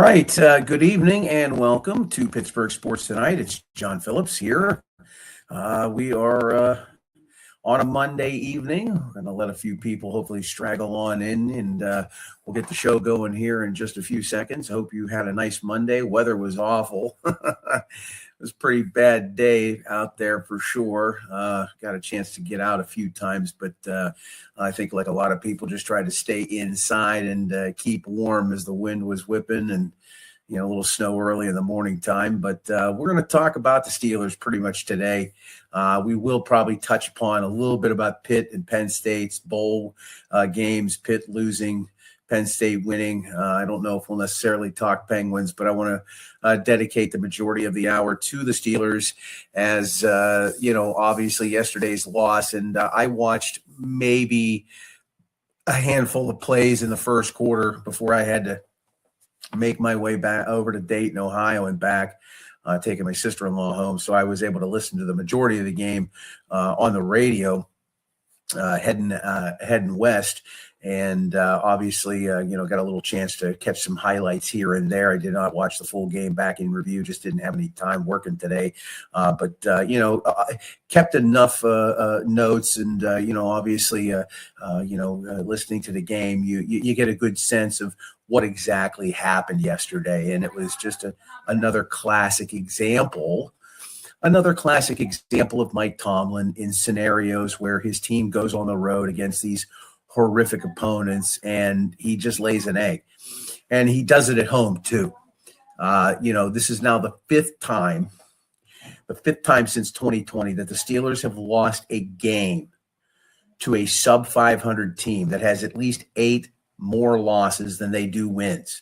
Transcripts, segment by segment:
right. Good evening and welcome to Pittsburgh Sports Tonight. It's John Phillips here. We are on a Monday evening. We're going to let a few people hopefully straggle on in, and we'll get the show going here in just a few seconds. Hope you had a nice Monday. Weather was awful. It was a pretty bad day out there for sure. Got a chance to get out a few times, but I think like a lot of people just tried to stay inside and keep warm as the wind was whipping and, a little snow early in the morning time. But we're going to talk about the Steelers pretty much today. We will probably touch upon a little bit about Pitt and Penn State's bowl games, Pitt losing, Penn State winning. I don't know if we'll necessarily talk Penguins, but I want to dedicate the majority of the hour to the Steelers as, obviously yesterday's loss. And I watched maybe a handful of plays in the first quarter before I had to make my way back over to Dayton, Ohio and back, taking my sister-in-law home. So I was able to listen to the majority of the game on the radio heading west. And obviously, got a little chance to catch some highlights here and there. I did not watch the full game back in review, just didn't have any time working today. But kept enough notes and, obviously, listening to the game, you get a good sense of what exactly happened yesterday. And it was just another classic example of Mike Tomlin in scenarios where his team goes on the road against these horrific opponents and he just lays an egg, and he does it at home too. This is now the fifth time since 2020 that the Steelers have lost a game to a sub 500 team that has at least 8 more losses than they do wins.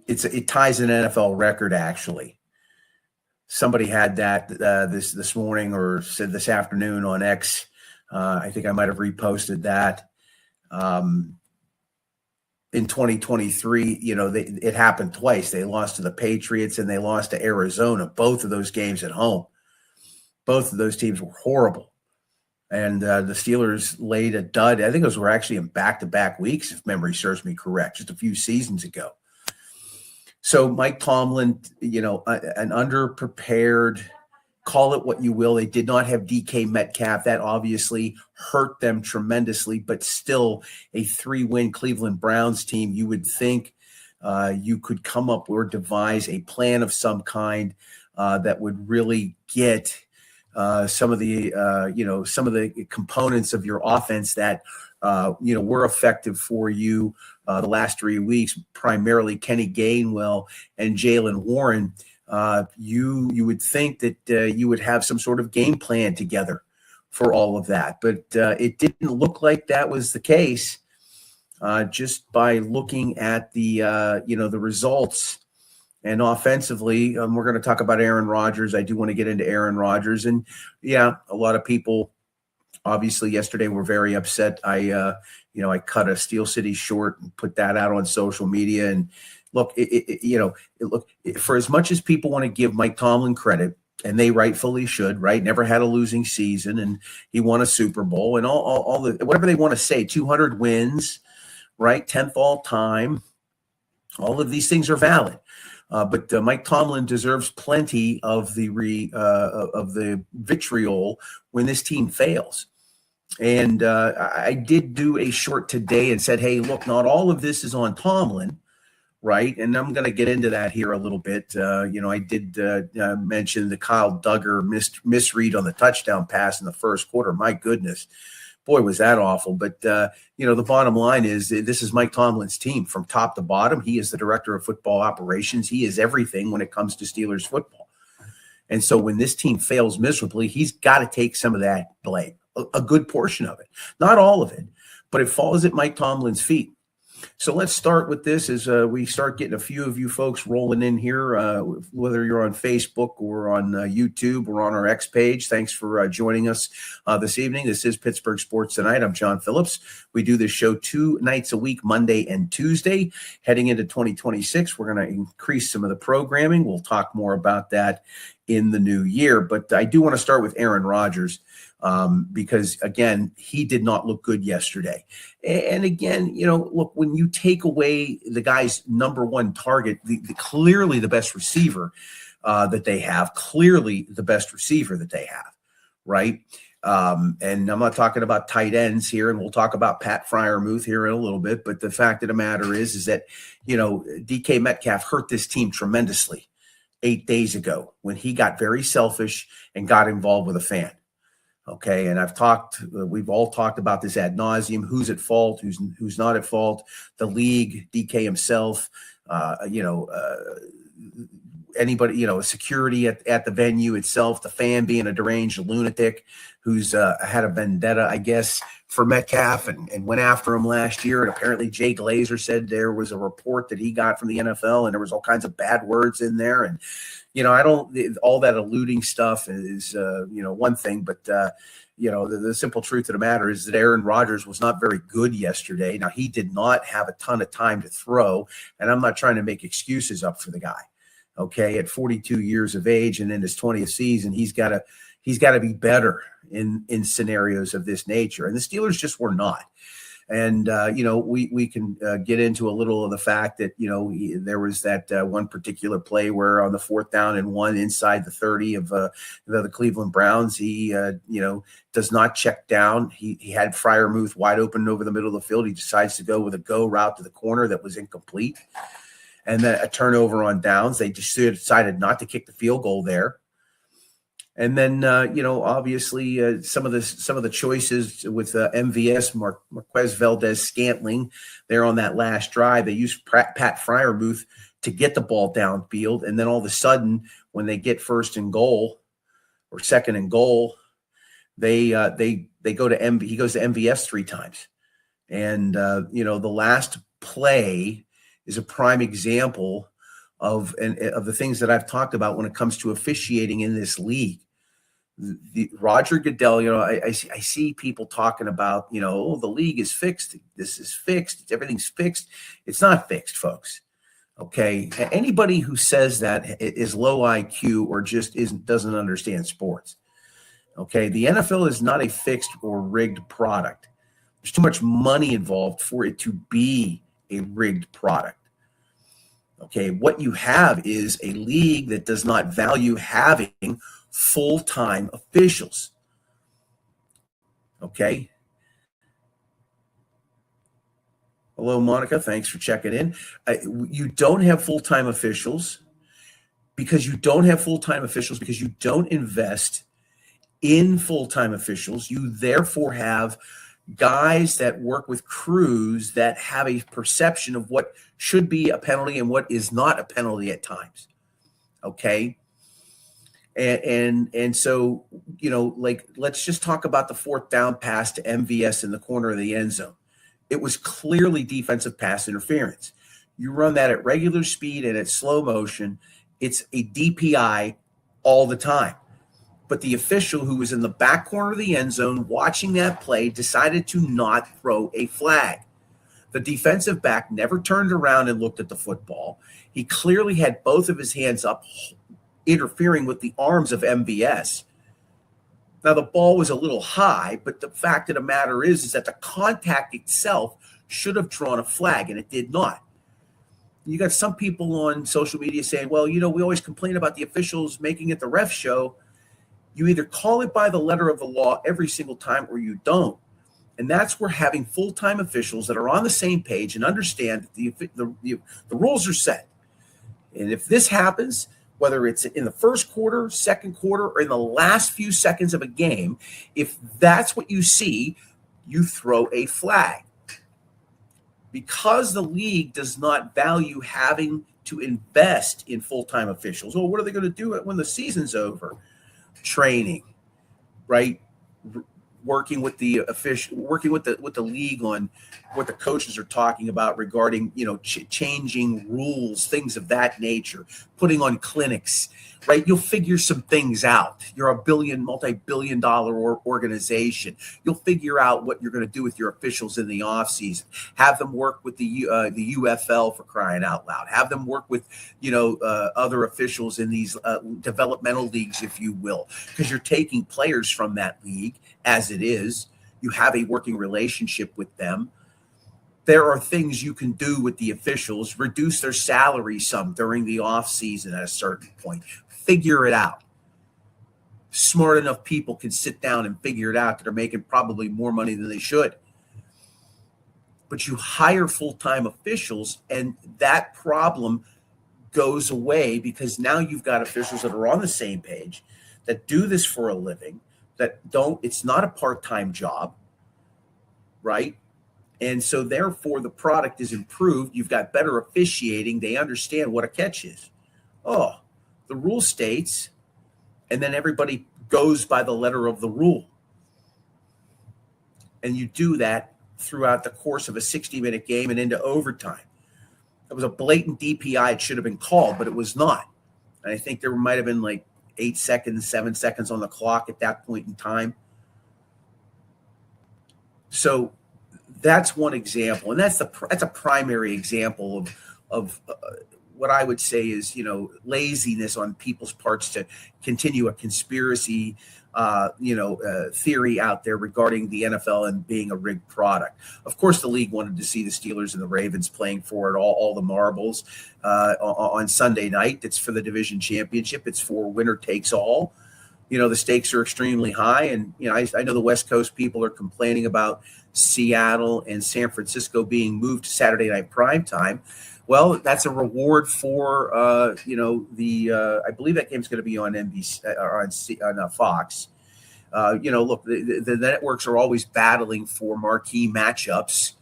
It ties an NFL record, actually. Somebody had that this morning or said this afternoon on X. I think I might have reposted that. In 2023, it happened twice. They lost to the Patriots and they lost to Arizona, both of those games at home. Both of those teams were horrible. And the Steelers laid a dud. I think those were actually in back-to-back weeks, if memory serves me correct, just a few seasons ago. So Mike Tomlin, an underprepared, call it what you will. They did not have DK Metcalf. That obviously hurt them tremendously, but still a 3-win Cleveland Browns team. You would think you could come up or devise a plan of some kind that would really get some of the components of your offense that were effective for you the last 3 weeks, primarily Kenny Gainwell and Jaylen Warren. You would think that you would have some sort of game plan together for all of that, but it didn't look like that was the case. Just by looking at the results. And offensively, we're going to talk about Aaron Rodgers. I do want to get into Aaron Rodgers. And, a lot of people, obviously, yesterday were very upset. I cut a Steel City short and put that out on social media. And, look, for as much as people want to give Mike Tomlin credit, and they rightfully should, right? Never had a losing season, and he won a Super Bowl. And all the whatever they want to say, 200 wins, right? 10th all time. All of these things are valid. But Mike Tomlin deserves plenty of the vitriol when this team fails. And I did do a short today and said, hey, look, not all of this is on Tomlin, right? And I'm going to get into that here a little bit. I did mention the Kyle Duggar misread on the touchdown pass in the first quarter. My goodness. Boy, was that awful. But, the bottom line is this is Mike Tomlin's team from top to bottom. He is the director of football operations. He is everything when it comes to Steelers football. And so when this team fails miserably, he's got to take some of that blame, a good portion of it, not all of it, but it falls at Mike Tomlin's feet. So let's start with this as we start getting a few of you folks rolling in here, whether you're on Facebook or on YouTube or on our X page. Thanks for joining us this evening. This is Pittsburgh Sports Tonight. I'm John Phillips. We do this show 2 nights a week, Monday and Tuesday. Heading into 2026, we're going to increase some of the programming. We'll talk more about that in the new year. But I do want to start with Aaron Rodgers. because, again, he did not look good yesterday. And again, look, when you take away the guy's number one target, clearly the best receiver that they have, right? And I'm not talking about tight ends here, and we'll talk about Pat Freiermuth here in a little bit, but the fact of the matter is that, DK Metcalf hurt this team tremendously 8 days ago when he got very selfish and got involved with a fan. Okay. And we've all talked about this ad nauseum, who's at fault, who's not at fault, the league, DK himself, anybody, security at the venue itself, the fan being a deranged lunatic who's had a vendetta, I guess, for Metcalf and went after him last year. And apparently Jay Glazer said there was a report that he got from the NFL and there was all kinds of bad words in there. And, all that alluding stuff is, one thing, but, the simple truth of the matter is that Aaron Rodgers was not very good yesterday. Now, he did not have a ton of time to throw, and I'm not trying to make excuses up for the guy. Okay, at 42 years of age and in his 20th season, he's got to be better in scenarios of this nature. And the Steelers just were not. And we can get into a little of the fact that there was that one particular play where on the 4th down and 1 inside the 30 of the Cleveland Browns, he does not check down. He had Freiermuth wide open over the middle of the field. He decides to go with a go route to the corner that was incomplete. And then a turnover on downs. They just decided not to kick the field goal there. And then, obviously some of the choices with MVS, Marquez Valdez-Scantling there on that last drive, they used Pat Freiermuth to get the ball downfield. And then all of a sudden, when they get first and goal or second and goal, they go to he goes to MVS 3 times. And, the last play is a prime example of the things that I've talked about when it comes to officiating in this league. Roger Goodell, I see people talking about, the league is fixed. This is fixed. Everything's fixed. It's not fixed, folks. Okay. Anybody who says that is low IQ or just doesn't understand sports. Okay. The NFL is not a fixed or rigged product. There's too much money involved for it to be a rigged product. Okay, what you have is a league that does not value having full-time officials. Okay. Hello, Monica. Thanks for checking in. You don't have full-time officials because you don't invest in full-time officials. You therefore have guys that work with crews that have a perception of what should be a penalty and what is not a penalty at times. Okay. And so, let's just talk about the 4th down pass to MVS in the corner of the end zone. It was clearly defensive pass interference. You run that at regular speed and at slow motion, it's a DPI all the time. But the official who was in the back corner of the end zone watching that play decided to not throw a flag. The defensive back never turned around and looked at the football. He clearly had both of his hands up, interfering with the arms of MVS. Now, the ball was a little high, but the fact of the matter is that the contact itself should have drawn a flag, and it did not. You got some people on social media saying, well, we always complain about the officials making it the ref show. You either call it by the letter of the law every single time or you don't. And that's where having full-time officials that are on the same page and understand that the rules are set. And if this happens, whether it's in the first quarter, second quarter, or in the last few seconds of a game, if that's what you see, you throw a flag. Because the league does not value having to invest in full-time officials. Well, what are they going to do when the season's over? Training, right? Working with the official, working with the league on what the coaches are talking about regarding, changing rules, things of that nature, putting on clinics, right? You'll figure some things out. You're a multi-billion dollar organization. You'll figure out what you're going to do with your officials in the offseason. Have them work with the UFL, for crying out loud. Have them work with, other officials in these developmental leagues, if you will, because you're taking players from that league as it is. You have a working relationship with them. There are things you can do with the officials, reduce their salary some during the offseason at a certain point. Figure it out. Smart enough people can sit down and figure it out that are making probably more money than they should. But you hire full-time officials, and that problem goes away because now you've got officials that are on the same page, that do this for a living, it's not a part-time job, right? And so therefore the product is improved. You've got better officiating. They understand what a catch is. Oh, the rule states, and then everybody goes by the letter of the rule. And you do that throughout the course of a 60-minute game and into overtime. It was a blatant DPI. It should have been called, but it was not. And I think there might have been like 8 seconds, 7 seconds on the clock at that point in time. So that's one example, and that's a primary example of what I would say is laziness on people's parts to continue a conspiracy theory out there regarding the NFL and being a rigged product. Of course, the league wanted to see the Steelers and the Ravens playing for it all the marbles on Sunday night. It's for the division championship. It's for winner takes all. The stakes are extremely high, and I know the West Coast people are complaining about Seattle and San Francisco being moved to Saturday night primetime. Well, that's a reward for I believe that game's going to be on NBC or on Fox. Look, the networks are always battling for marquee matchups,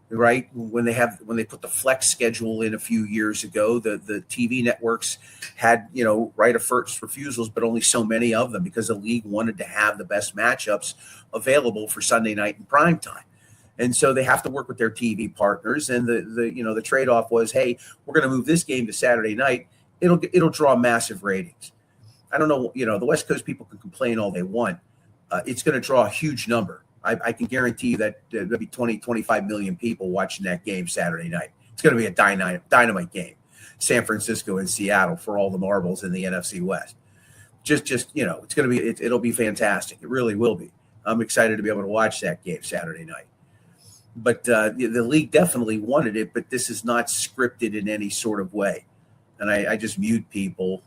right? When they put the flex schedule in a few years ago, the TV networks had right of first refusals, but only so many of them because the league wanted to have the best matchups available for Sunday night and prime time. And so they have to work with their TV partners. And the trade-off was, hey, we're going to move this game to Saturday night. It'll draw massive ratings. I don't know, the West Coast people can complain all they want. It's going to draw a huge number. I can guarantee you that there'll be 20, 25 million people watching that game Saturday night. It's going to be a dynamite game. San Francisco and Seattle for all the marbles in the NFC West. Just it's going to be, it'll be fantastic. It really will be. I'm excited to be able to watch that game Saturday night. But the league definitely wanted it, but this is not scripted in any sort of way. And I just mute people,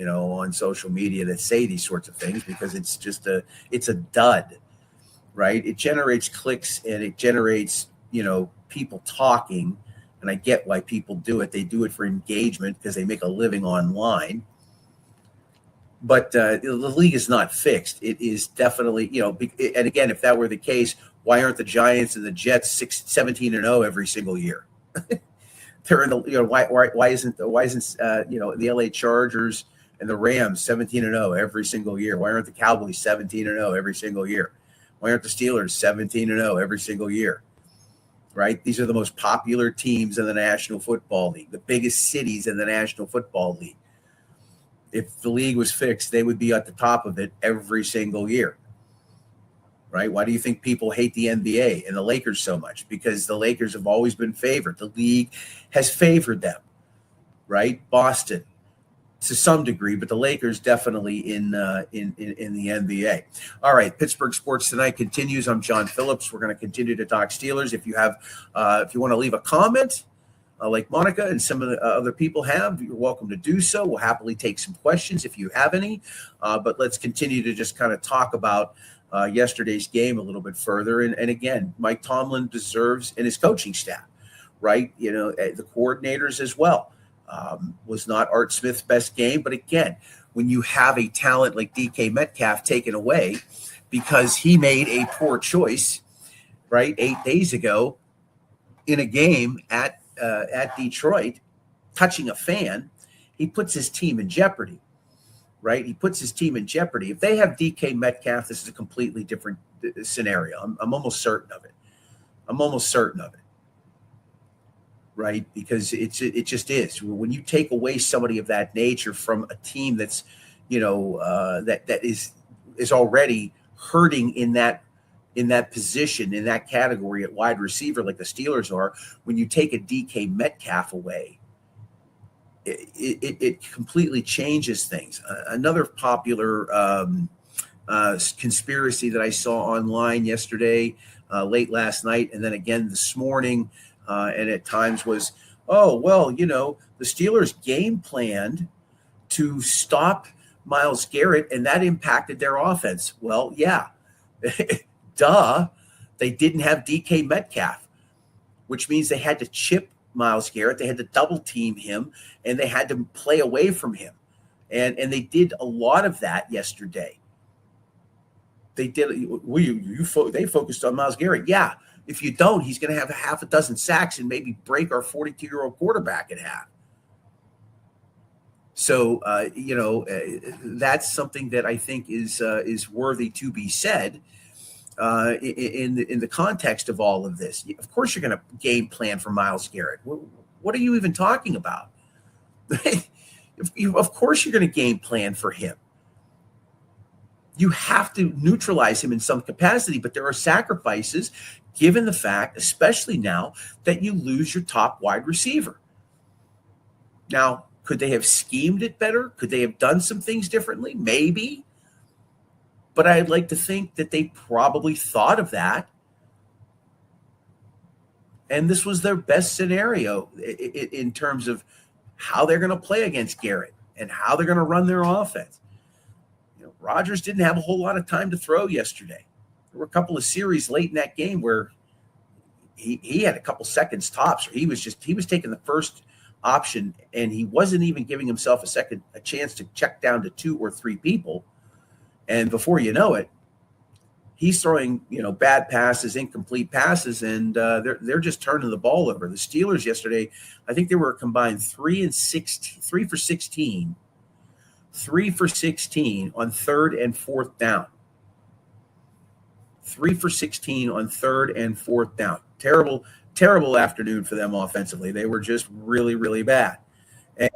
on social media that say these sorts of things because it's just it's a dud, right? It generates clicks and it generates, people talking. And I get why people do it. They do it for engagement because they make a living online. But the league is not fixed. It is definitely, and again, if that were the case, why aren't the Giants and the Jets 17-0 every single year? They're in the, why isn't the LA Chargers and the Rams 17-0 every single year? Why aren't the Cowboys 17-0 every single year? Why aren't the Steelers 17-0 every single year? Right? These are the most popular teams in the National Football League, the biggest cities in the National Football League. If the league was fixed, they would be at the top of it every single year. Right? Why do you think people hate the NBA and the Lakers so much? Because the Lakers have always been favored. The league has favored them, right? Boston to some degree, but the Lakers definitely in the NBA. All right, Pittsburgh Sports Tonight continues. I'm John Phillips. We're going to continue to talk Steelers. If you want to leave a comment, like Monica and some of the other people have, you're welcome to do so. We'll happily take some questions if you have any. But let's continue to just kind of talk about yesterday's game a little bit further. And again, Mike Tomlin deserves, and his coaching staff, right? The coordinators as well. Was not Art Smith's best game. But again, when you have a talent like DK Metcalf taken away because he made a poor choice, right, 8 days ago in a game at Detroit, touching a fan, he puts his team in jeopardy. Right? He puts his team in jeopardy. If they have DK Metcalf, this is a completely different scenario. I'm almost certain of it. right? Because it just is. When you take away somebody of that nature from a team that's, that is already hurting in that position, in that category at wide receiver, like the Steelers are, when you take a DK Metcalf away, it completely changes things. Another popular conspiracy that I saw online yesterday, late last night, and then again this morning, and at times was, the Steelers game planned to stop Myles Garrett, and that impacted their offense. Well, yeah, duh. They didn't have DK Metcalf, which means they had to chip Myles Garrett. They had to double team him, and they had to play away from him. And they did a lot of that yesterday. They did. They focused on Myles Garrett. Yeah, if you don't, he's going to have a half a dozen sacks and maybe break our 42-year-old quarterback in half. So, that's something that I think is worthy to be said in the context of all of this. Of course, you're going to game plan for Myles Garrett. What are you even talking about? Of course, you're going to game plan for him. You have to neutralize him in some capacity, but there are sacrifices given the fact, especially now, that you lose your top wide receiver. Now, could they have schemed it better? Could they have done some things differently? Maybe. But I'd like to think that they probably thought of that. And this was their best scenario in terms of how they're going to play against Garrett and how they're going to run their offense. Rodgers didn't have a whole lot of time to throw yesterday. There were a couple of series late in that game where he had a couple seconds tops, or he was taking the first option, and he wasn't even giving himself a chance to check down to 2 or 3 people. And before you know it, he's throwing, bad passes, incomplete passes, and they're just turning the ball over. The Steelers yesterday, I think they were combined 3 for 16 on third and fourth down. 3 for 16 on third and fourth down. Terrible afternoon for them offensively. They were just really, really bad. And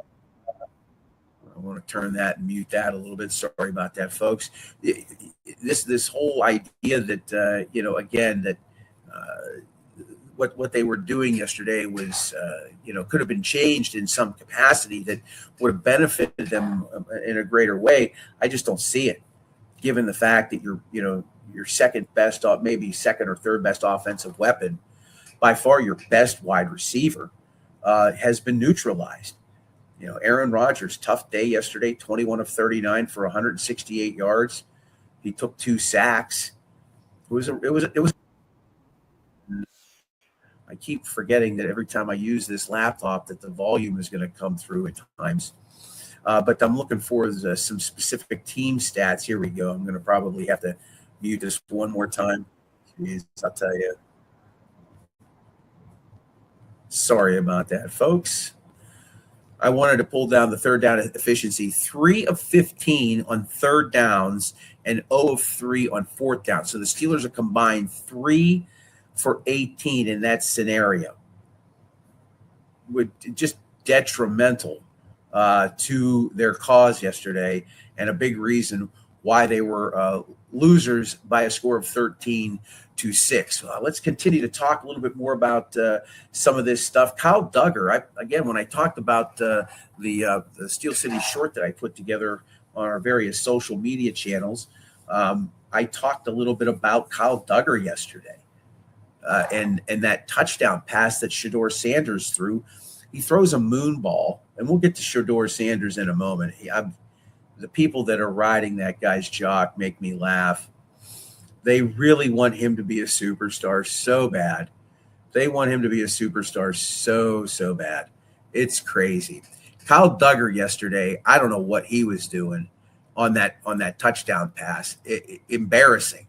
I want to turn that and mute that a little bit. Sorry about that, folks. This whole idea that, again, that what they were doing yesterday was, could have been changed in some capacity that would have benefited them in a greater way. I just don't see it, given the fact that your second best, maybe second or third best offensive weapon, by far your best wide receiver, has been neutralized. Aaron Rodgers, tough day yesterday, 21 of 39 for 168 yards. He took 2 sacks. It was. I keep forgetting that every time I use this laptop that the volume is going to come through at times. But I'm looking for some specific team stats. Here we go. I'm going to probably have to mute this one more time. Jeez, I'll tell you. Sorry about that, folks. I wanted to pull down the third down efficiency. 3 of 15 on third downs and 0 of 3 on fourth down. So the Steelers are combined 3 for 18 in that scenario. Just detrimental to their cause yesterday, and a big reason why they were losers by a score of 13-6. Let's continue to talk a little bit more about some of this stuff. Kyle Duggar, when I talked about the Steel City short that I put together on our various social media channels, I talked a little bit about Kyle Duggar yesterday. And that touchdown pass that Shedeur Sanders threw. He throws a moon ball, and we'll get to Shedeur Sanders in a moment. The people that are riding that guy's jock make me laugh. They really want him to be a superstar so bad. They want him to be a superstar so bad. It's crazy. Kyle Duggar yesterday, I don't know what he was doing on that touchdown pass. Embarrassing.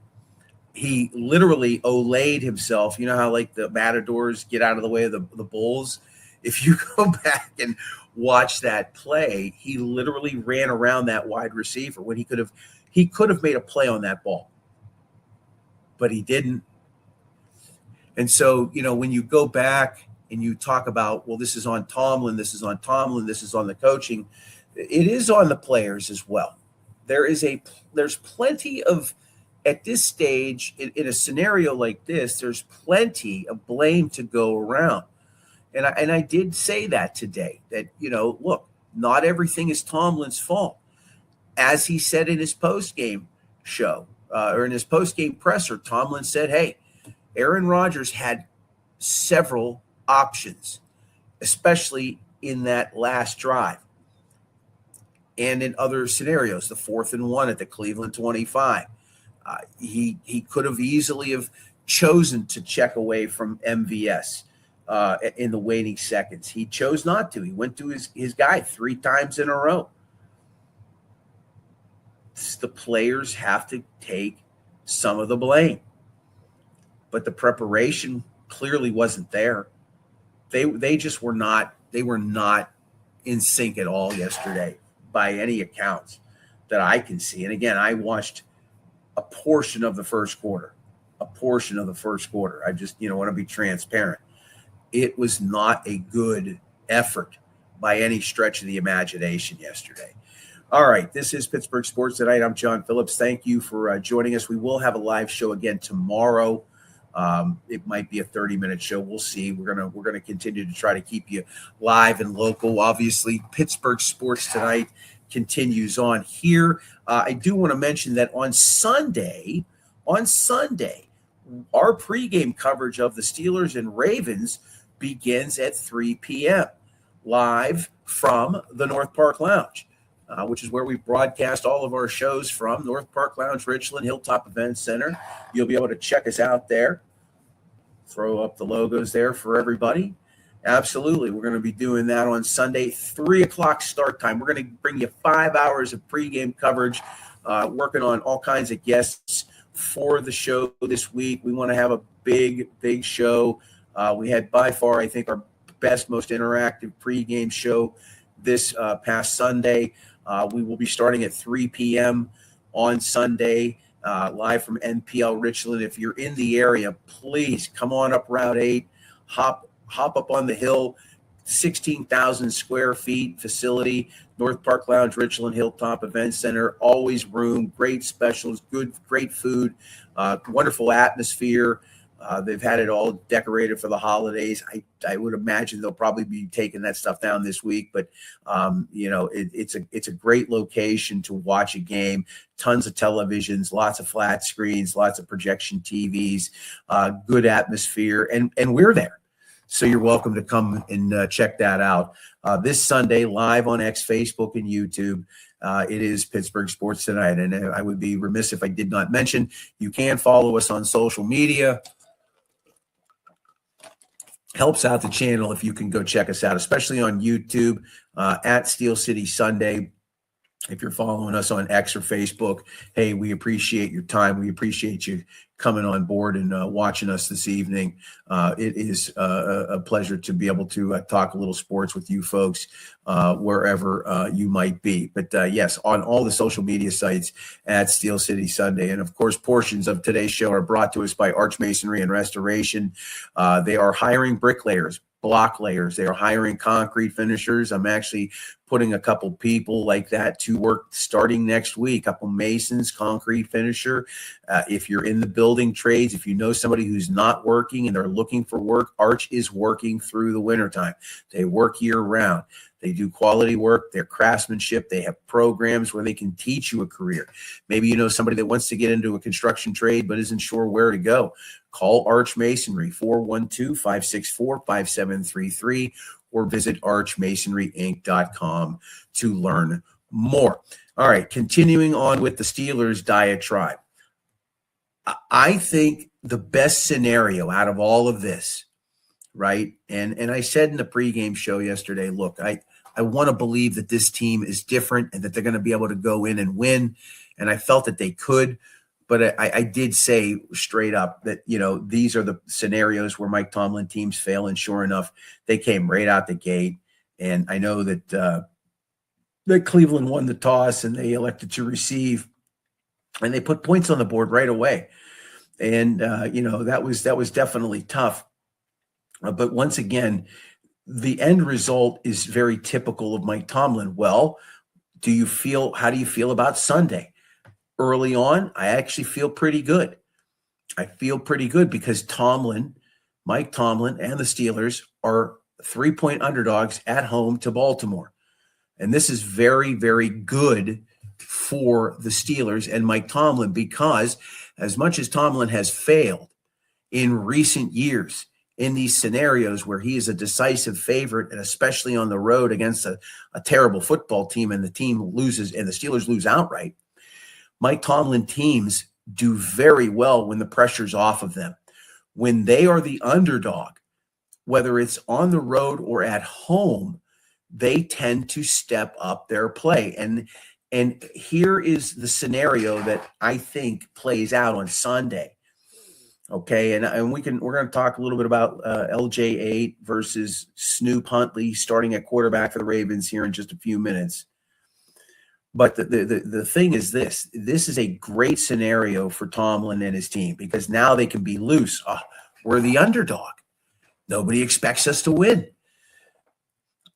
He literally olayed himself. You know how like the matadors get out of the way of the bulls? If you go back and watch that play, he literally ran around that wide receiver when he could have made a play on that ball, but he didn't. And so, when you go back and you talk about, well, this is on Tomlin, this is on Tomlin, this is on the coaching. It is on the players as well. There's plenty of, at this stage, in a scenario like this, there's plenty of blame to go around. And I did say that today, that, look, not everything is Tomlin's fault. As he said in his post-game show, or in his post-game presser, Tomlin said, hey, Aaron Rodgers had several options, especially in that last drive and in other scenarios, the 4th and 1 at the Cleveland 25. He could have easily have chosen to check away from MVS in the waiting seconds. He chose not to. He went to his guy 3 times in a row. The players have to take some of the blame. But the preparation clearly wasn't there. They just were not in sync at all yesterday by any accounts that I can see. And again, I watched a portion of the first quarter. I just, want to be transparent. It was not a good effort by any stretch of the imagination yesterday. All right, this is Pittsburgh Sports Tonight. I'm John Phillips. Thank you for joining us. We will have a live show again tomorrow. It might be a 30-minute show. We'll see. We're gonna continue to try to keep you live and local. Obviously, Pittsburgh Sports Tonight continues on here. I do want to mention that on Sunday, our pregame coverage of the Steelers and Ravens begins at 3 p.m. live from the North Park Lounge. Which is where we broadcast all of our shows from, North Park Lounge, Richland, Hilltop Events Center. You'll be able to check us out there. Throw up the logos there for everybody. Absolutely. We're going to be doing that on Sunday, 3 o'clock start time. We're going to bring you 5 hours of pregame coverage, working on all kinds of guests for the show this week. We want to have a big, big show. We had by far, I think, our best, most interactive pregame show this past Sunday. We will be starting at 3 p.m. on Sunday, live from NPL Richland. If you're in the area, please come on up Route 8, hop up on the hill, 16,000 square feet facility, North Park Lounge, Richland, Hilltop Event Center. Always room, great specials, great food, wonderful atmosphere. They've had it all decorated for the holidays. I would imagine they'll probably be taking that stuff down this week, but it's a great location to watch a game. Tons of televisions, lots of flat screens, lots of projection TVs, good atmosphere, and we're there. So you're welcome to come and check that out. This Sunday, live on X, Facebook, and YouTube. It is Pittsburgh Sports Tonight, and I would be remiss if I did not mention you can follow us on social media. Helps out the channel if you can go check us out, especially on YouTube at Steel City Sunday. If you're following us on X or Facebook, hey, we appreciate your time. We appreciate you coming on board and watching us this evening. It is a pleasure to be able to talk a little sports with you folks wherever you might be. But yes, on all the social media sites at Steel City Sunday. And of course, portions of today's show are brought to us by Arch Masonry and Restoration. They are hiring bricklayers, block layers. They are hiring concrete finishers. I'm actually putting a couple people like that to work starting next week, a couple masons, concrete finisher. If you're in the building trades, if you know somebody who's not working and they're looking for work, Arch is working through the wintertime. They work year round. They do quality work, their craftsmanship. They have programs where they can teach you a career. Maybe you know somebody that wants to get into a construction trade but isn't sure where to go. Call Arch Masonry, 412-564-5733, or visit archmasonryinc.com to learn more. All right, continuing on with the Steelers diatribe. I think the best scenario out of all of this, right? And I said in the pregame show yesterday, look, I want to believe that this team is different and that they're going to be able to go in and win. And I felt that they could, but I did say straight up that, these are the scenarios where Mike Tomlin teams fail. And sure enough, they came right out the gate. And I know that Cleveland won the toss and they elected to receive, and they put points on the board right away. And, that was definitely tough. But once again, the end result is very typical of Mike Tomlin. Well, how do you feel about Sunday? Early on, I actually feel pretty good. I feel pretty good because Mike Tomlin and the Steelers are 3-point underdogs at home to Baltimore. And this is very, very good for the Steelers and Mike Tomlin, because as much as Tomlin has failed in recent years in these scenarios where he is a decisive favorite, and especially on the road against a terrible football team, and the team loses and the Steelers lose outright, Mike Tomlin teams do very well when the pressure's off of them. When they are the underdog, whether it's on the road or at home, they tend to step up their play. And here is the scenario that I think plays out on Sunday. Okay, and we're going to talk a little bit about LJ8 versus Snoop Huntley starting at quarterback for the Ravens here in just a few minutes. But the thing is this is a great scenario for Tomlin and his team, because now they can be loose. We're the underdog. Nobody expects us to win.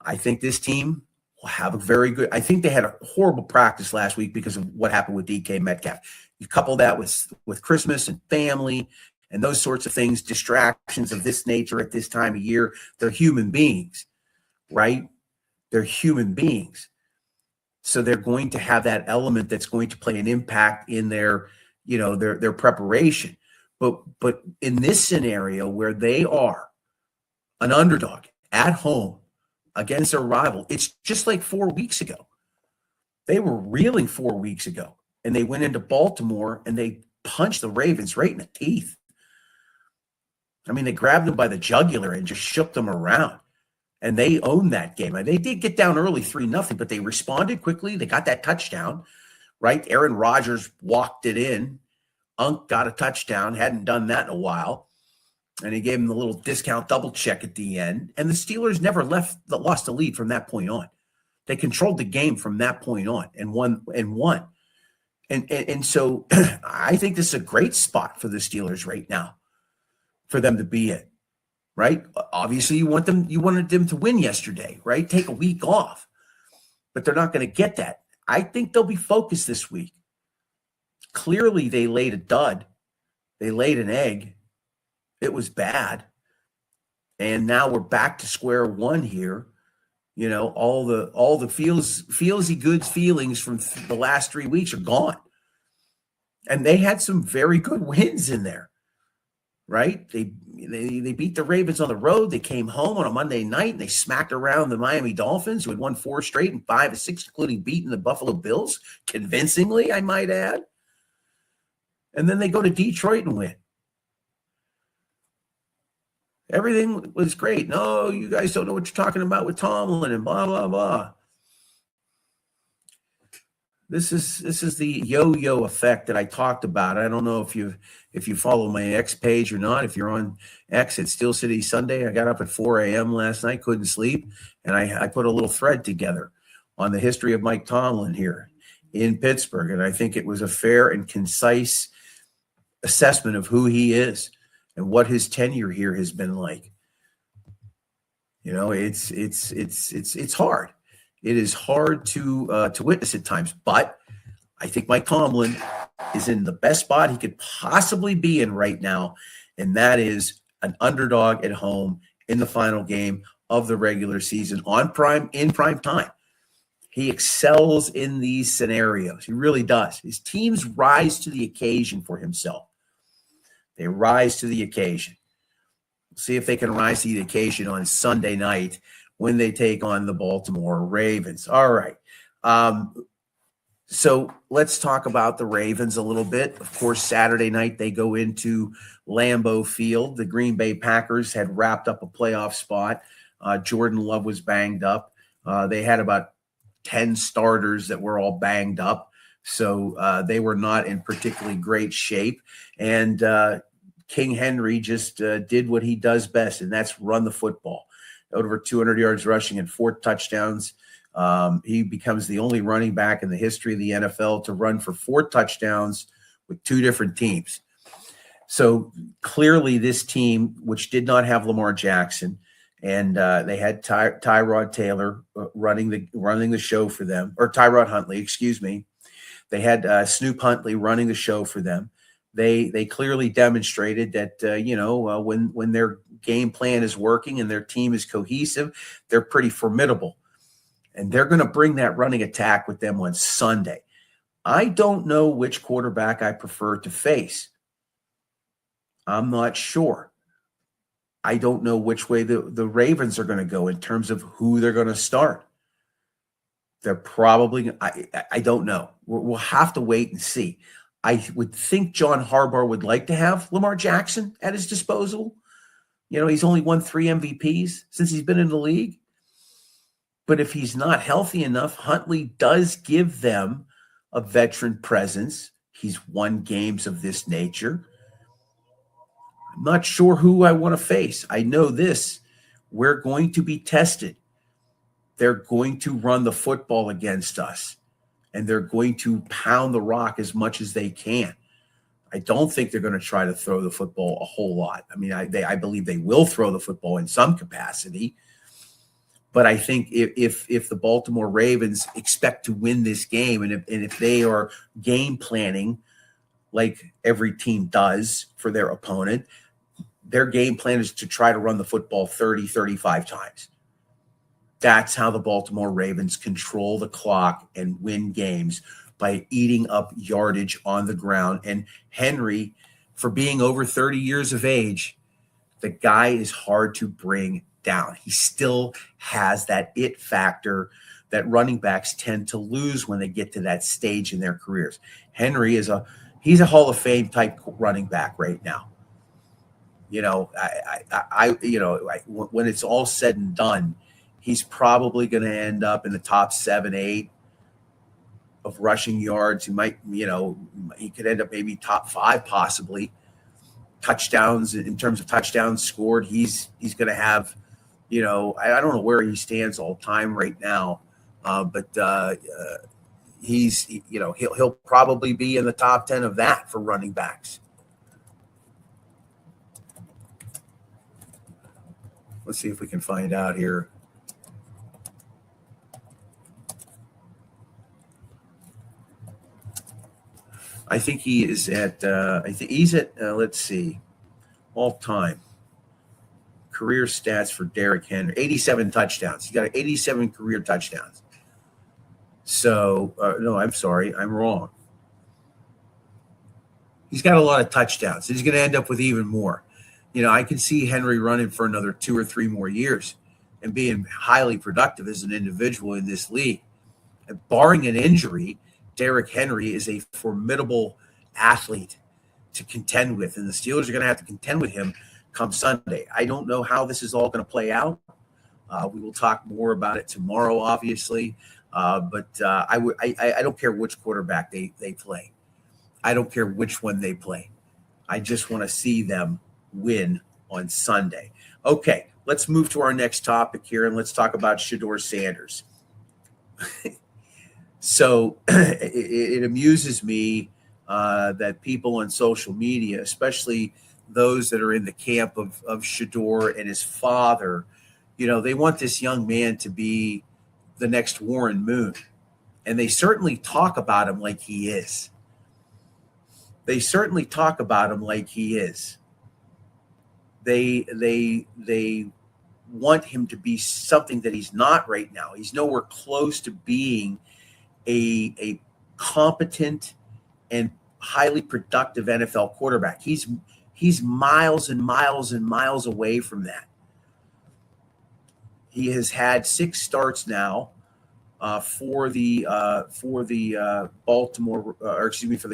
I think this team will have a very good – I think they had a horrible practice last week because of what happened with DK Metcalf. You couple that with Christmas and family and those sorts of things, distractions of this nature at this time of year. They're human beings, right? They're human beings. So they're going to have that element that's going to play an impact in their preparation. But in this scenario where they are an underdog at home against their rival, it's just like 4 weeks ago. They were reeling 4 weeks ago, and they went into Baltimore and they punched the Ravens right in the teeth. I mean, they grabbed them by the jugular and just shook them around. And they owned that game. And they did get down early 3-0, but they responded quickly. They got that touchdown, right? Aaron Rodgers walked it in. Unk got a touchdown. Hadn't done that in a while. And he gave him the little discount double check at the end. And the Steelers never lost the lead from that point on. They controlled the game from that point on and won. And so I think this is a great spot for the Steelers right now for them to be in. Right? Obviously, you wanted them to win yesterday, right? Take a week off. But they're not going to get that. I think they'll be focused this week. Clearly, they laid a dud. They laid an egg. It was bad. And now we're back to square one here. You know, all the feelsy goods feelings from the last 3 weeks are gone. And they had some very good wins in there. Right? They beat the Ravens on the road. They came home on a Monday night and they smacked around the Miami Dolphins, who had won 4 straight and 5 of 6, including beating the Buffalo Bills convincingly, I might add. And then they go to Detroit and win. Everything was great. No, you guys don't know what you're talking about with Tomlin and blah, blah, blah. This is the yo-yo effect that I talked about. I don't know if you follow my X page or not. If you're on X at Steel City Sunday, I got up at 4 a.m. last night, couldn't sleep, and I put a little thread together on the history of Mike Tomlin here in Pittsburgh, and I think it was a fair and concise assessment of who he is and what his tenure here has been like. You know, it's hard. It is hard to witness at times, but I think Mike Tomlin is in the best spot he could possibly be in right now, and that is an underdog at home in the final game of the regular season in prime time. He excels in these scenarios. He really does. His teams rise to the occasion for himself. They rise to the occasion. See if they can rise to the occasion on Sunday night when they take on the Baltimore Ravens. All right. So let's talk about the Ravens a little bit. Of course, Saturday night they go into Lambeau Field. The Green Bay Packers had wrapped up a playoff spot. Jordan Love was banged up. They had about 10 starters that were all banged up. So they were not in particularly great shape. And King Henry just did what he does best, and that's run the football. Over 200 yards rushing and 4 touchdowns. He becomes the only running back in the history of the NFL to run for 4 touchdowns with 2 different teams. So clearly this team, which did not have Lamar Jackson, and they had Tyrod Taylor running the show for them, or Tyrod Huntley, excuse me. They had Snoop Huntley running the show for them. They clearly demonstrated that when their game plan is working and their team is cohesive, they're pretty formidable, and they're going to bring that running attack with them on Sunday. I don't know which quarterback I prefer to face. I'm not sure. I don't know which way the Ravens are going to go in terms of who they're going to start. They're probably, I don't know. We'll have to wait and see. I would think John Harbaugh would like to have Lamar Jackson at his disposal. He's only won 3 MVPs since he's been in the league. But if he's not healthy enough, Huntley does give them a veteran presence. He's won games of this nature. I'm not sure who I want to face. I know this. We're going to be tested. They're going to run the football against us, and they're going to pound the rock as much as they can. I don't think they're going to try to throw the football a whole lot. I mean, I believe they will throw the football in some capacity, but I think if the Baltimore Ravens expect to win this game, and if they are game planning like every team does for their opponent, their game plan is to try to run the football 30, 35 times. That's how the Baltimore Ravens control the clock and win games, by eating up yardage on the ground. And Henry, for being over 30 years of age, the guy is hard to bring down. He still has that it factor that running backs tend to lose when they get to that stage in their careers. Henry he's a Hall of Fame type running back right now. When it's all said and done, he's probably going to end up in the top 7, 8 of rushing yards. He might, he could end up maybe top 5, possibly. Touchdowns, in terms of touchdowns scored, he's going to have, I don't know where he stands all time right now, but he'll probably be in the top 10 of that for running backs. Let's see if we can find out here. I think he is at, let's see, all time career stats for Derrick Henry, 87 touchdowns. He got 87 career touchdowns. So, no, I'm sorry. I'm wrong. He's got a lot of touchdowns. He's going to end up with even more. I can see Henry running for another 2 or 3 more years and being highly productive as an individual in this league. And barring an injury, Derrick Henry is a formidable athlete to contend with, and the Steelers are going to have to contend with him come Sunday. I don't know how this is all going to play out. We will talk more about it tomorrow, obviously. But I don't care which quarterback they play. I don't care which one they play. I just want to see them win on Sunday. Okay, let's move to our next topic here, and let's talk about Shedeur Sanders. So it amuses me that people on social media, especially those that are in the camp of Shedeur and his father, they want this young man to be the next Warren Moon. And they certainly talk about him like he is. They want him to be something that he's not right now. He's nowhere close to being a competent and highly productive NFL quarterback. He's miles and miles and miles away from that. He has had 6 starts now for the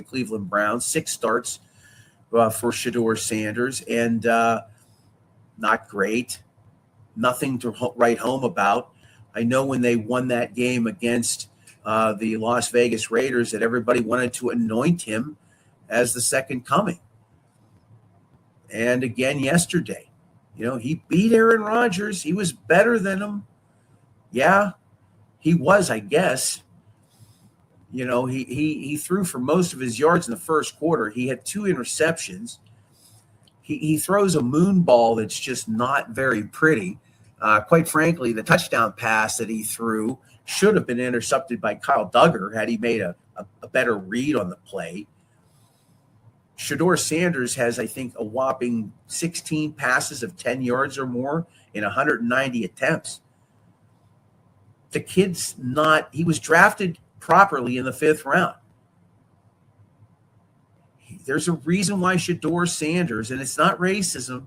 Cleveland Browns. 6 starts for Shedeur Sanders, and not great. Nothing to write home about. I know when they won that game against the Las Vegas Raiders that everybody wanted to anoint him as the second coming. And again yesterday, he beat Aaron Rodgers. He was better than him. Yeah, he was, I guess. He threw for most of his yards in the first quarter. He had 2 interceptions. he throws a moon ball that's just not very pretty. Quite frankly, the touchdown pass that he threw should have been intercepted by Kyle Duggar had he made a better read on the play. Shedeur Sanders has, I think, a whopping 16 passes of 10 yards or more in 190 attempts. The kid's not – he was drafted properly in the 5th round. There's a reason why Shedeur Sanders, and it's not racism.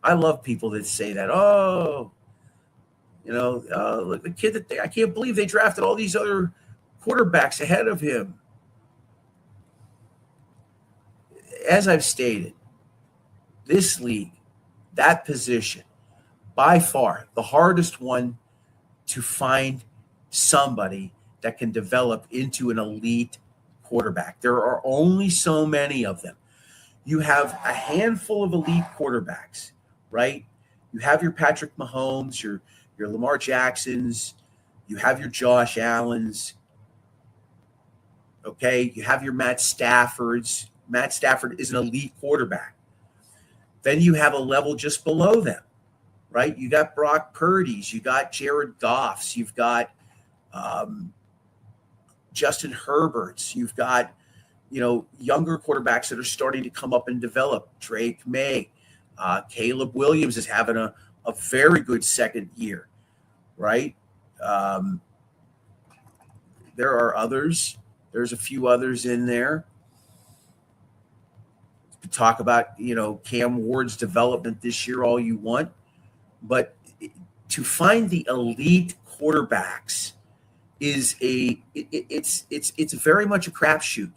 I love people that say that. Oh, look, the kid that I can't believe they drafted all these other quarterbacks ahead of him. As I've stated, this league, that position, by far the hardest one to find somebody that can develop into an elite quarterback. There are only so many of them. You have a handful of elite quarterbacks, right? You have your Patrick Mahomes, your Lamar Jacksons, you have your Josh Allens, okay? You have your Matt Staffords. Matt Stafford is an elite quarterback. Then you have a level just below them, right? You got Brock Purdy's, you got Jared Goff's, you've got Justin Herbert's, you've got, younger quarterbacks that are starting to come up and develop. Drake May, Caleb Williams is having a very good second year, right? There are others. There's a few others in there. Talk about, Cam Ward's development this year all you want, but to find the elite quarterbacks is it's very much a crapshoot.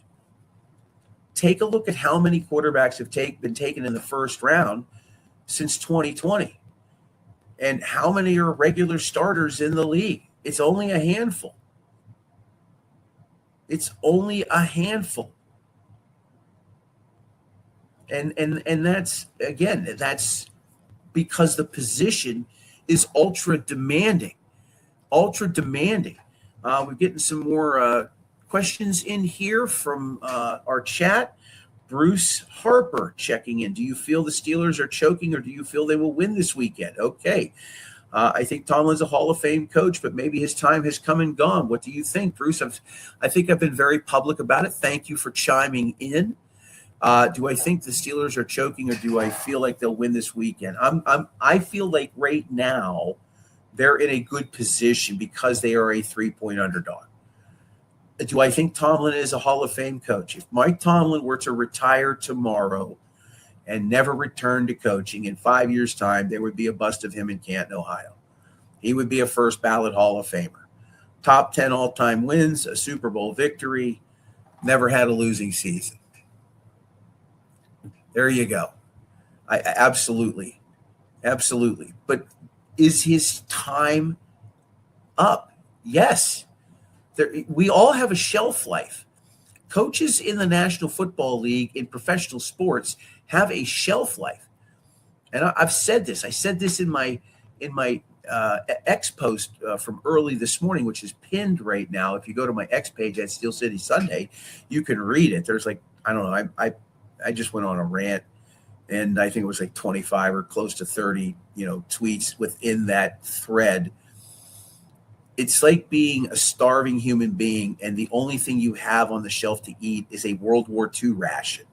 Take a look at how many quarterbacks have been taken in the first round since 2020, and how many are regular starters in the league. It's only a handful. It's only a handful. And that's because the position is ultra demanding. We're getting some more questions in here from our chat. Bruce Harper checking in. Do you feel the Steelers are choking, or do you feel they will win this weekend? Okay. I think Tomlin's a Hall of Fame coach, but maybe his time has come and gone. What do you think, Bruce? I think I've been very public about it. Thank you for chiming in. Do I think the Steelers are choking, or do I feel like they'll win this weekend? I feel like right now they're in a good position because they are a 3-point underdog. Do I think Tomlin is a Hall of Fame coach? If Mike Tomlin were to retire tomorrow and never return to coaching, in 5 years' time, there would be a bust of him in Canton, Ohio. He would be a first ballot Hall of Famer. Top 10 all-time wins, a Super Bowl victory, never had a losing season. There you go. Absolutely. But is his time up? Yes. We all have a shelf life. Coaches in the National Football League, in professional sports, have a shelf life. And I've said this. I said this in my X post from early this morning, which is pinned right now. If you go to my X page at Steel City Sunday, you can read it. There's I just went on a rant, and I think it was 25 or close to 30, tweets within that thread. It's like being a starving human being, and the only thing you have on the shelf to eat is a World War II ration.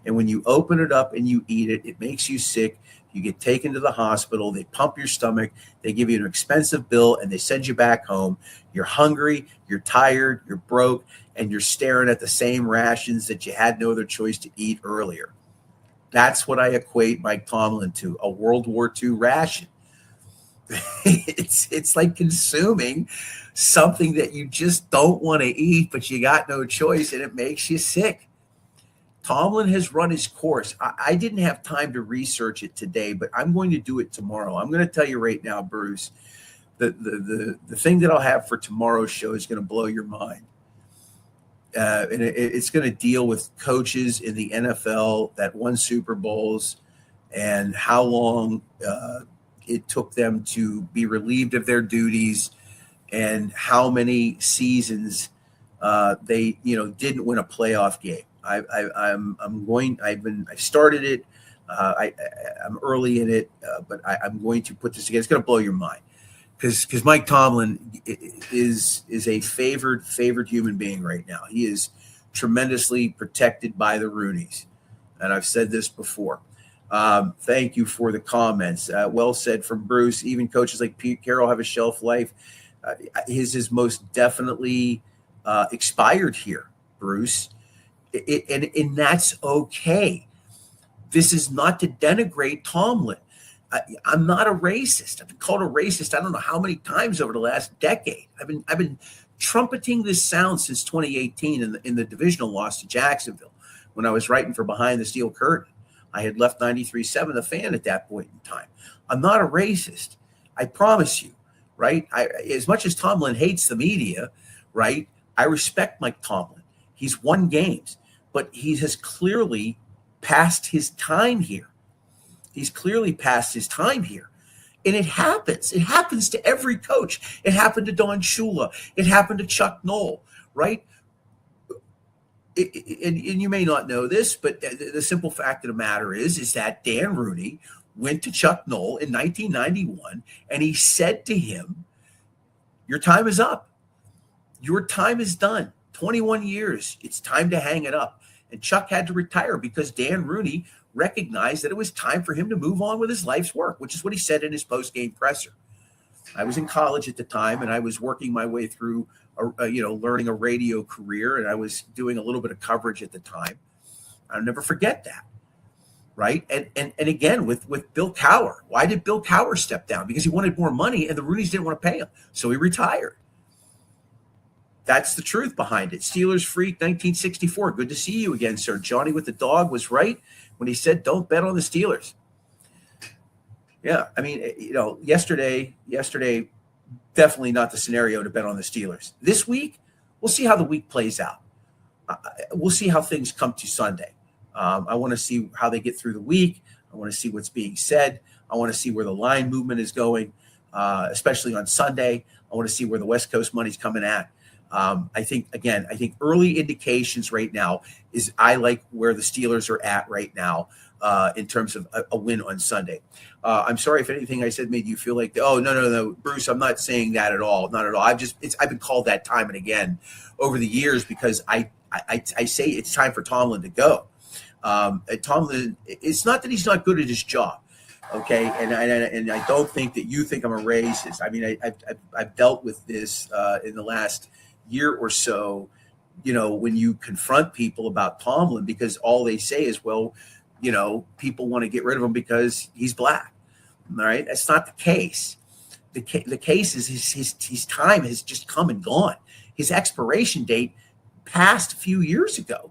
And when you open it up and you eat it, it makes you sick. You get taken to the hospital. They pump your stomach. They give you an expensive bill, and they send you back home. You're hungry. You're tired. You're broke. And you're staring at the same rations that you had no other choice to eat earlier. That's what I equate Mike Tomlin to, a World War II ration. It's like consuming something that you just don't want to eat, but you got no choice, and it makes you sick. Tomlin has run his course. I didn't have time to research it today, but I'm going to do it tomorrow. I'm going to tell you right now, Bruce, the thing that I'll have for tomorrow's show is going to blow your mind. And it's going to deal with coaches in the NFL that won Super Bowls and how long it took them to be relieved of their duties and how many seasons they didn't win a playoff game. I started it. I'm early in it, but I'm going to put this together. It's going to blow your mind because Mike Tomlin is a favored human being right now. He is tremendously protected by the Rooneys, and I've said this before. Thank you for the comments. Well said from Bruce. Even coaches like Pete Carroll have a shelf life. His is most definitely expired here, Bruce. And that's okay. This is not to denigrate Tomlin. I'm not a racist. I've been called a racist I don't know how many times over the last decade. I've been trumpeting this sound since 2018 in the divisional loss to Jacksonville when I was writing for Behind the Steel Curtain. I had left 93.7 The Fan at that point in time. I'm not a racist. I promise you, right? As much as Tomlin hates the media, right, I respect Mike Tomlin. He's won games, but he has clearly passed his time here. He's clearly passed his time here. And it happens. It happens to every coach. It happened to Don Shula. It happened to Chuck Noll, right? And you may not know this, but the simple fact of the matter is that Dan Rooney went to Chuck Noll in 1991, and he said to him, your time is up. Your time is done. 21 years. It's time to hang it up. And Chuck had to retire because Dan Rooney recognized that it was time for him to move on with his life's work, which is what he said in his post-game presser. I was in college at the time, and I was working my way through, learning a radio career, and I was doing a little bit of coverage at the time. I'll never forget that, right? And again, with Bill Cowher. Why did Bill Cowher step down? Because he wanted more money, and the Rooneys didn't want to pay him, so he retired. That's the truth behind it. Steelers Freak 1964. Good to see you again, sir. Johnny with the dog was right when he said, don't bet on the Steelers. Yeah, I mean, yesterday, definitely not the scenario to bet on the Steelers. This week, we'll see how the week plays out. We'll see how things come to Sunday. I want to see how they get through the week. I want to see what's being said. I want to see where the line movement is going, especially on Sunday. I want to see where the West Coast money's coming at. I think early indications right now is I like where the Steelers are at right now in terms of a win on Sunday. I'm sorry if anything I said made you feel like, no, Bruce, I'm not saying that at all. Not at all. I've been called that time and again over the years because I say it's time for Tomlin to go. Tomlin, it's not that he's not good at his job. Okay, and I don't think that you think I'm a racist. I mean, I've dealt with this in the last year or so, when you confront people about Tomlin, because all they say is, well, people want to get rid of him because he's black. All right. That's not the case. The case is his time has just come and gone. His expiration date passed a few years ago.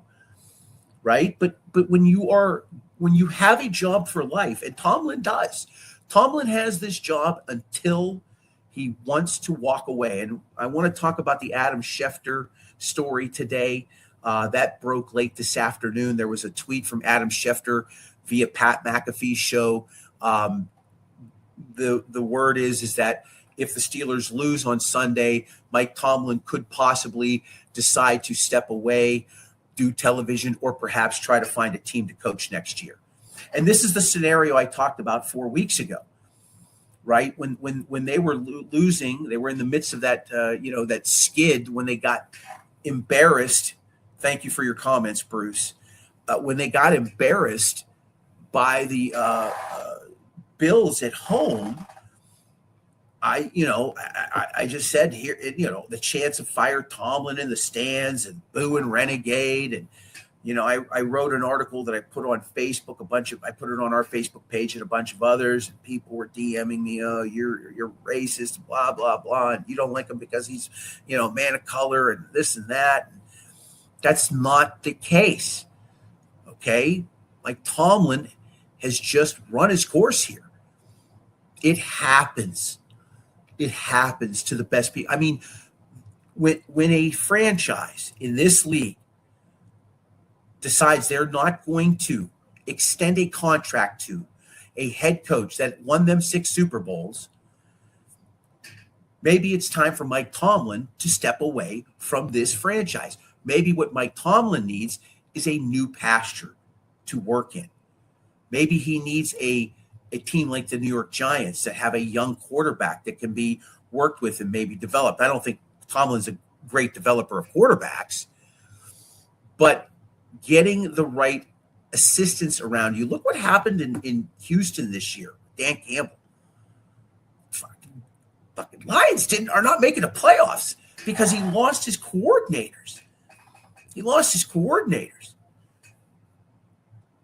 Right. But when you have a job for life, and Tomlin has this job until he wants to walk away. And I want to talk about the Adam Schefter story today. That broke late this afternoon. There was a tweet from Adam Schefter via Pat McAfee's show. The word is that if the Steelers lose on Sunday, Mike Tomlin could possibly decide to step away, do television, or perhaps try to find a team to coach next year. And this is the scenario I talked about 4 weeks ago. Right when they were losing, they were in the midst of that that skid when they got embarrassed. Thank you for your comments, Bruce. When they got embarrassed by the Bills at home, I just said here, the chance of fire Tomlin in the stands and boo and renegade. And, I wrote an article that I put on Facebook, I put it on our Facebook page and a bunch of others, and people were DMing me, you're racist, blah, blah, blah. And you don't like him because he's, man of color and this and that. That's not the case. Okay. Like Tomlin has just run his course here. It happens. It happens to the best people. I mean, when a franchise in this league decides they're not going to extend a contract to a head coach that won them 6 Super Bowls, maybe it's time for Mike Tomlin to step away from this franchise. Maybe what Mike Tomlin needs is a new pasture to work in. Maybe he needs a team like the New York Giants that have a young quarterback that can be worked with and maybe developed. I don't think Tomlin's a great developer of quarterbacks, but getting the right assistance around you. Look what happened in Houston this year. Dan Campbell. Fucking Lions are not making the playoffs because he lost his coordinators.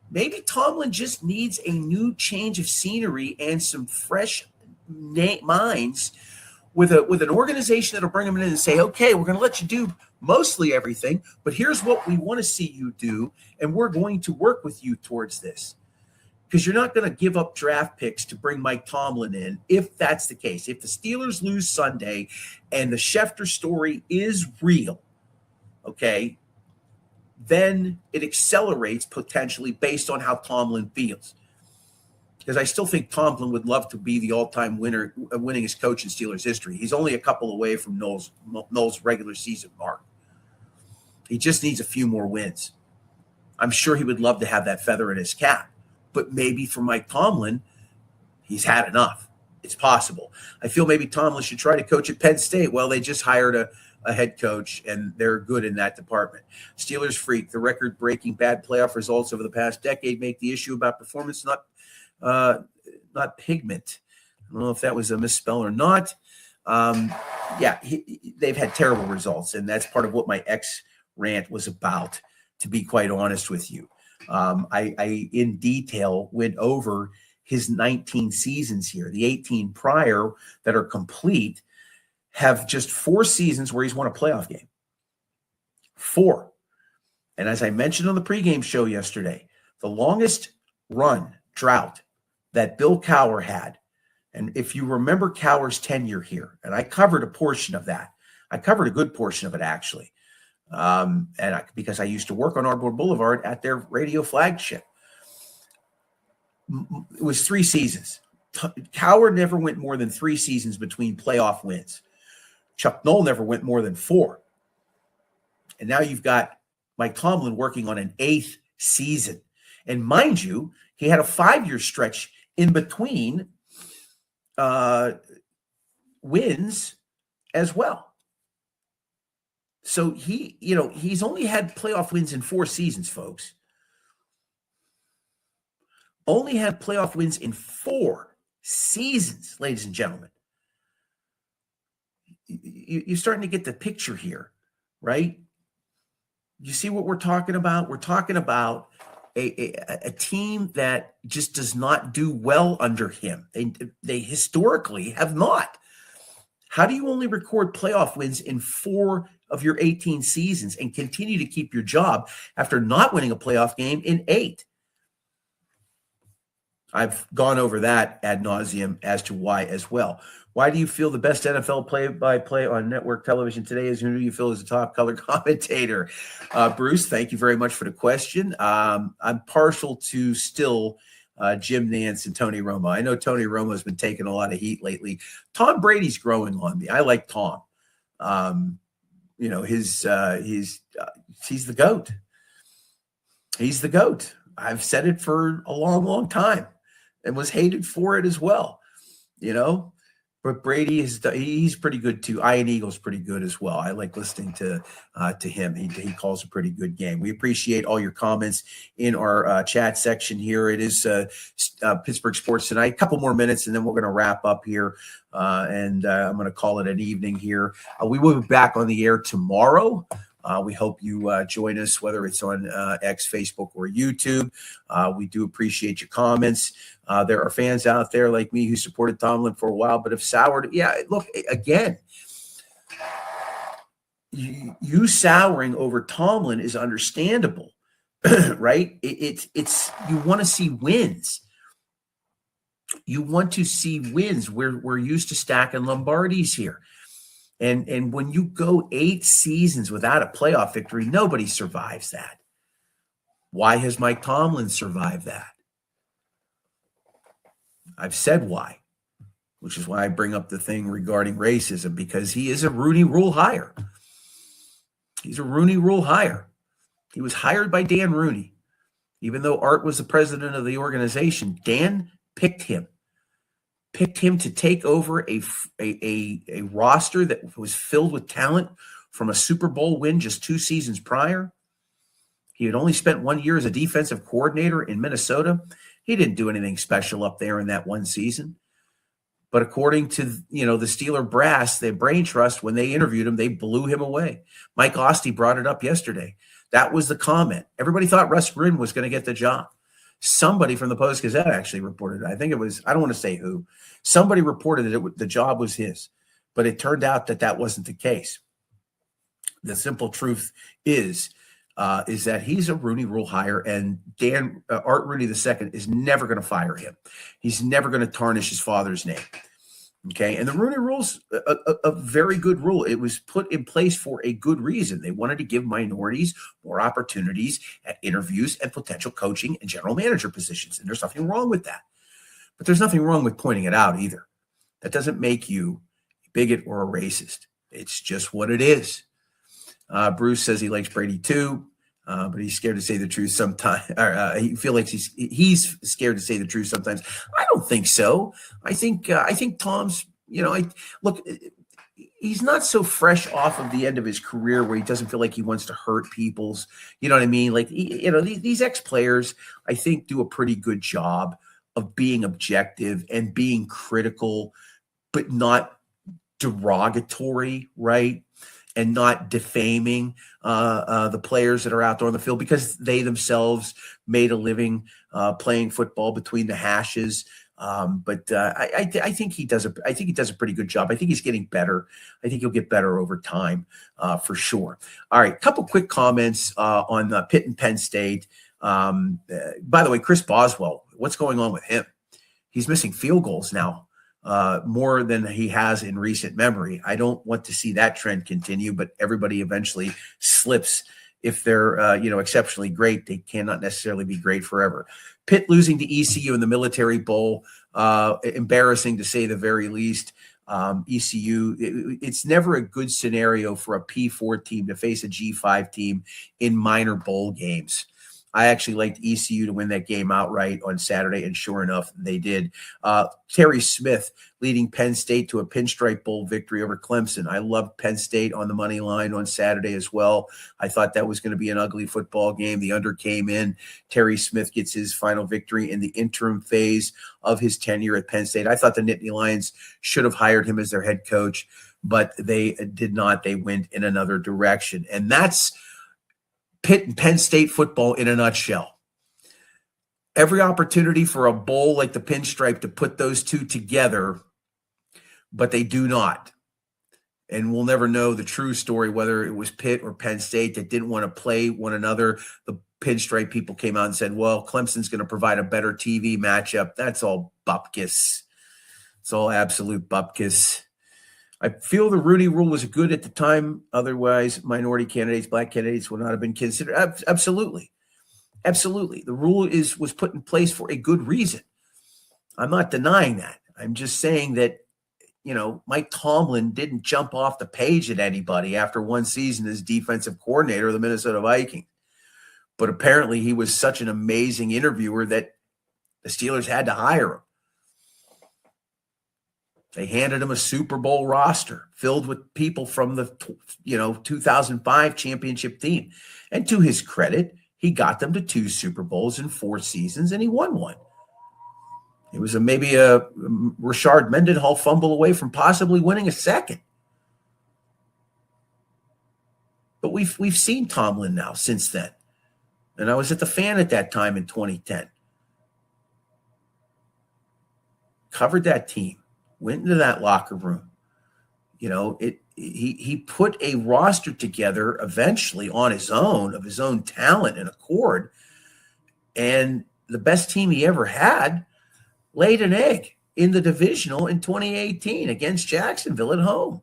Maybe Tomlin just needs a new change of scenery and some fresh minds with an organization that'll bring him in and say, okay, we're going to let you do mostly everything, but here's what we want to see you do, and we're going to work with you towards this. Because you're not going to give up draft picks to bring Mike Tomlin in if that's the case. If the Steelers lose Sunday and the Schefter story is real, okay, then it accelerates potentially based on how Tomlin feels. Because I still think Tomlin would love to be the all-time winningest coach in Steelers history. He's only a couple away from Noel's regular season mark. He just needs a few more wins. I'm sure he would love to have that feather in his cap. But maybe for Mike Tomlin, he's had enough. It's possible. I feel maybe Tomlin should try to coach at Penn State. Well, they just hired a head coach, and they're good in that department. Steelers freak. The record-breaking bad playoff results over the past decade make the issue about performance not pigment. I don't know if that was a misspell or not. They've had terrible results, and that's part of what my X rant was about, to be quite honest with you. I in detail went over his 19 seasons here. The 18 prior that are complete have just 4 seasons where he's won a playoff game. 4. And as I mentioned on the pregame show yesterday, the longest drought that Bill Cowher had, and if you remember Cowher's tenure here, and I covered a portion of that. I covered a good portion of it, actually. Because I used to work on Ardmore Boulevard at their radio flagship. It was 3 seasons. Cowher never went more than 3 seasons between playoff wins. Chuck Noll never went more than 4. And now you've got Mike Tomlin working on an 8th season. And mind you, he had a 5-year stretch in between wins as well. So he's only had playoff wins in 4 seasons, folks. Only had playoff wins in 4 seasons, ladies and gentlemen. You're starting to get the picture here, right? You see what we're talking about? We're talking about a team that just does not do well under him. They historically have not. How do you only record playoff wins in 4 of your 18 seasons and continue to keep your job after not winning a playoff game in 8? I've gone over that ad nauseum as to why as well. Why do you feel the best NFL play-by-play on network television today is who do you feel is the top color commentator? Bruce, thank you very much for the question. I'm partial to still Jim Nantz and Tony Romo. I know Tony Romo has been taking a lot of heat lately. Tom Brady's growing on me. I like Tom. He's the GOAT. He's the GOAT. I've said it for a long, long time and was hated for it as well, But Brady he's pretty good too. Ian Eagle's pretty good as well. I like listening to him. He calls a pretty good game. We appreciate all your comments in our chat section here. It is Pittsburgh Sports Tonight. A couple more minutes, and then we're going to wrap up here. And I'm going to call it an evening here. We will be back on the air tomorrow. We hope you join us, whether it's on X, Facebook, or YouTube. We do appreciate your comments. There are fans out there like me who supported Tomlin for a while, but have soured. Yeah, look, again, you souring over Tomlin is understandable, right? It's you want to see wins. You want to see wins. We're used to stacking Lombardis here. And when you go 8 seasons without a playoff victory, nobody survives that. Why has Mike Tomlin survived that? I've said why, which is why I bring up the thing regarding racism, because he is a Rooney Rule hire. He's a Rooney Rule hire. He was hired by Dan Rooney. Even though Art was the president of the organization, Dan picked him to take over a roster that was filled with talent from a Super Bowl win just 2 seasons prior. He had only spent 1 year as a defensive coordinator in Minnesota. He didn't do anything special up there in that one season. But according to, the Steeler brass, their brain trust, when they interviewed him, they blew him away. Mike Ostie brought it up yesterday. That was the comment. Everybody thought Russ Grin was going to get the job. Somebody from the Post-Gazette actually reported it. I think it was, I don't want to say who. Somebody reported that the job was his. But it turned out that wasn't the case. The simple truth is that he's a Rooney Rule hire, and Art Rooney II is never going to fire him. He's never going to tarnish his father's name. Okay, and the Rooney Rule's a very good rule. It was put in place for a good reason. They wanted to give minorities more opportunities at interviews and potential coaching and general manager positions, and there's nothing wrong with that. But there's nothing wrong with pointing it out either. That doesn't make you a bigot or a racist. It's just what it is. Bruce says he likes Brady too, but he's scared to say the truth sometimes. He feels like he's scared to say the truth sometimes. I don't think so. I think Tom's. Look, he's not so fresh off of the end of his career where he doesn't feel like he wants to hurt people's. You know what I mean? Like these ex-players, I think, do a pretty good job of being objective and being critical, but not derogatory, right? And not defaming the players that are out there on the field, because they themselves made a living playing football between the hashes. But I think he does a pretty good job. I think he's getting better. I think he'll get better over time, for sure. All right, a couple quick comments on Pitt and Penn State. By the way, Chris Boswell, what's going on with him? He's missing field goals now. More than he has in recent memory. I don't want to see that trend continue, but everybody eventually slips. If they're, exceptionally great, they cannot necessarily be great forever. Pitt losing to ECU in the Military Bowl, embarrassing to say the very least. ECU, it's never a good scenario for a P4 team to face a G5 team in minor bowl games. I actually liked ECU to win that game outright on Saturday, and sure enough, they did. Terry Smith leading Penn State to a Pinstripe Bowl victory over Clemson. I loved Penn State on the money line on Saturday as well. I thought that was going to be an ugly football game. The under came in. Terry Smith gets his final victory in the interim phase of his tenure at Penn State. I thought the Nittany Lions should have hired him as their head coach, but they did not. They went in another direction, and that's Pitt and Penn State football in a nutshell. Every opportunity for a bowl like the Pinstripe to put those two together, but they do not. And we'll never know the true story, whether it was Pitt or Penn State that didn't want to play one another. The Pinstripe people came out and said, well, Clemson's going to provide a better TV matchup. That's all bupkis. It's all absolute bupkis. I feel the Rooney Rule was good at the time. Otherwise, minority candidates, black candidates would not have been considered. Absolutely. Absolutely. The rule was put in place for a good reason. I'm not denying that. I'm just saying that, Mike Tomlin didn't jump off the page at anybody after one season as defensive coordinator of the Minnesota Vikings. But apparently he was such an amazing interviewer that the Steelers had to hire him. They handed him a Super Bowl roster filled with people from the, 2005 championship team. And to his credit, he got them to 2 Super Bowls in 4 seasons, and he won one. It was maybe a Rashard Mendenhall fumble away from possibly winning a second. But we've seen Tomlin now since then. And I was at the Fan at that time in 2010. Covered that team. Went into that locker room. He put a roster together eventually on his own, of his own talent and accord. And the best team he ever had laid an egg in the divisional in 2018 against Jacksonville at home.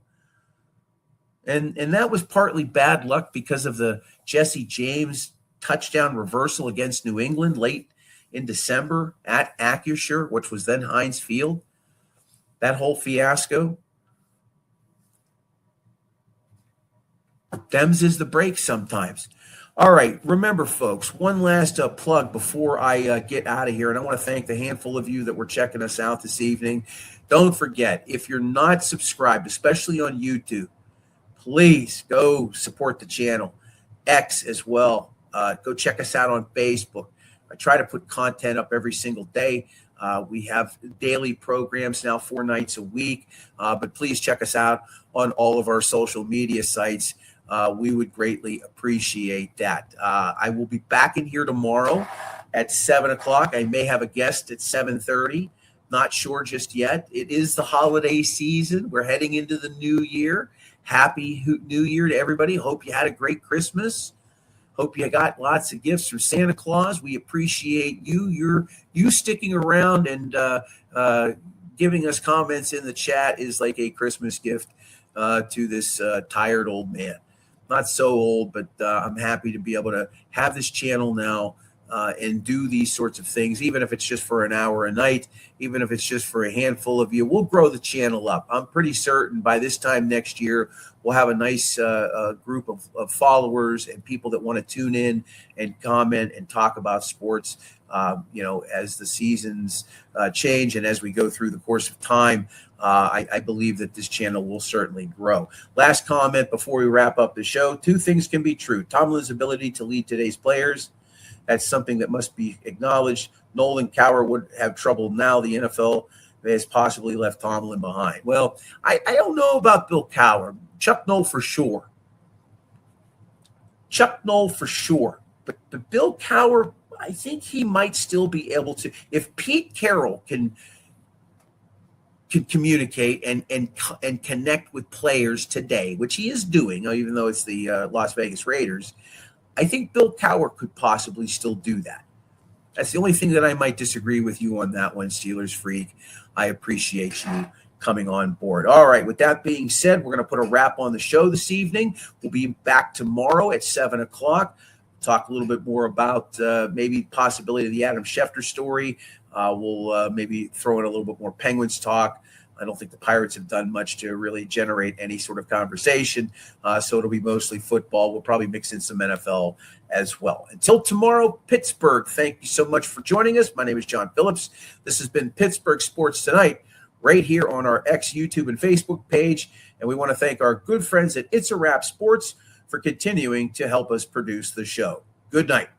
And that was partly bad luck because of the Jesse James touchdown reversal against New England late in December at Acrisure, which was then Heinz Field. That whole fiasco. Dems is the break sometimes. All right. Remember, folks, one last plug before I get out of here. And I want to thank the handful of you that were checking us out this evening. Don't forget, if you're not subscribed, especially on YouTube, please go support the channel. X as well. Go check us out on Facebook. I try to put content up every single day. We have daily programs now, 4 nights a week. But please check us out on all of our social media sites. We would greatly appreciate that. I will be back in here tomorrow at 7 o'clock. I may have a guest at 7:30. Not sure just yet. It is the holiday season. We're heading into the new year. Happy New Year to everybody. Hope you had a great Christmas. Hope you got lots of gifts from Santa Claus. We appreciate you. You sticking around and giving us comments in the chat is like a Christmas gift to this tired old man. Not so old, but I'm happy to be able to have this channel now and do these sorts of things, even if it's just for an hour a night, even if it's just for a handful of you. We'll grow the channel up. I'm pretty certain by this time next year, we'll have a nice group of followers and people that want to tune in and comment and talk about sports, as the seasons change and as we go through the course of time. I believe that this channel will certainly grow. Last comment before we wrap up the show. 2 things can be true. Tomlin's ability to lead today's players, that's something that must be acknowledged. Nolan Cowher would have trouble now. The NFL has possibly left Tomlin behind. Well, I don't know about Bill Cowher. Chuck Noll for sure. But the Bill Cowher, I think he might still be able to. If Pete Carroll can communicate and connect with players today, which he is doing, even though it's the Las Vegas Raiders, I think Bill Cowher could possibly still do that. That's the only thing that I might disagree with you on that one, Steelers Freak. I appreciate you coming on board. All right, with that being said, we're going to put a wrap on the show this evening. We'll be back tomorrow at 7 o'clock. Talk a little bit more about maybe possibility of the Adam Schefter story. We'll maybe throw in a little bit more Penguins talk. I don't think the Pirates have done much to really generate any sort of conversation, so it'll be mostly football. We'll probably mix in some NFL as well. Until tomorrow, Pittsburgh, thank you so much for joining us. My name is John Phillips. This has been Pittsburgh Sports Tonight, right here on our X, YouTube, and Facebook page, and we want to thank our good friends at It's a Wrap Sports for continuing to help us produce the show. Good night.